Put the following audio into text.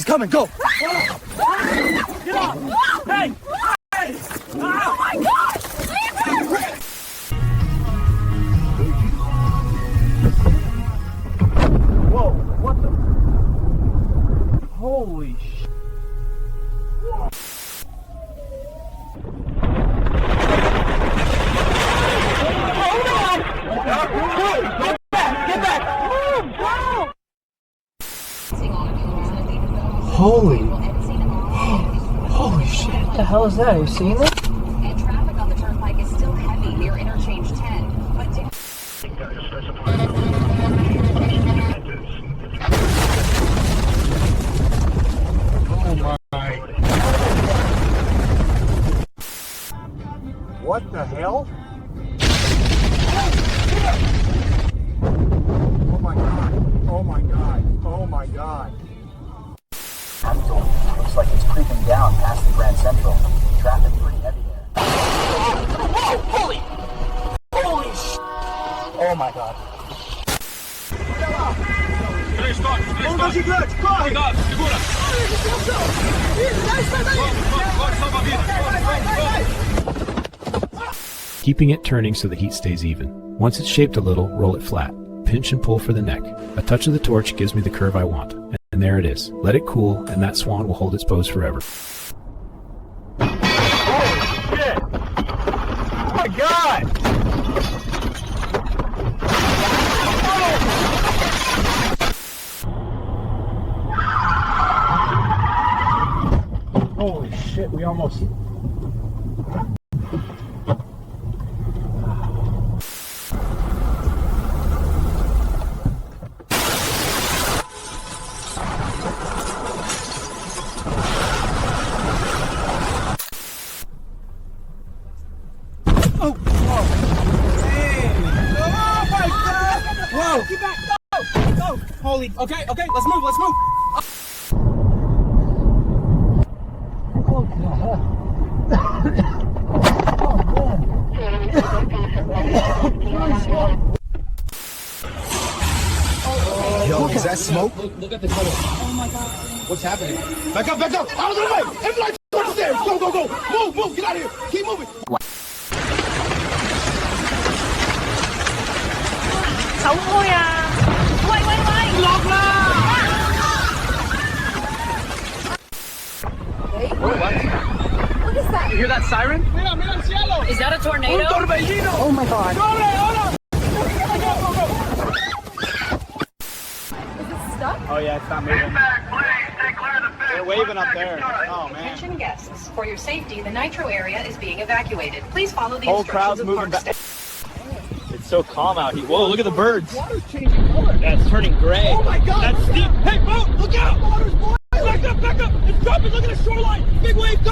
coming. Go. Get off! Hey! Hey! Oh my God! Leave her! Whoa, what the? Holy sh! Holy shit, what the hell is that? Are you seeing it? And traffic on the turnpike is still heavy near interchange 10. But Oh my. What the hell? Oh my god. Oh my god. Oh my god. Looks like it's creeping down past the Grand Central. Traffic pretty heavy there. Whoa! Holy sh! Oh my god. Keeping it turning so the heat stays even. Once it's shaped a little, roll it flat. Pinch and pull for the neck. A touch of the torch gives me the curve I want. And there it is. Let it cool, and that swan will hold its pose forever. Holy shit! Oh my god! Holy shit, we almost... Oh, whoa. Hey. Oh my God. Whoa. Get back. Go. Go. Holy. Okay. Okay. Let's move. Let's move. Oh god. Yo, is that smoke? Look at the color. oh my God. What's happening? Back up, back up! Out of the way! Everybody towards the stairs! Go, go, go! Move, move! Get out of here! Keep moving! Xấu thôi à. Quay, quay, quay. Lock la! What is that? You hear that siren? Is that a tornado? Oh my god. Is it stuck? Oh yeah, it's not moving. They're waving up there. Oh man. Attention guests. For your safety, the nitro area is being evacuated. Please follow the Whole instructions crowd's of moving park back. staff. It's so calm out here. Whoa, look at the birds. Water's changing color! That's turning gray. Oh my god! That's steep. Hey, boat, look out! Water's boiling! Back up, back up! It's dropping. Look at the shoreline. Big wave, go!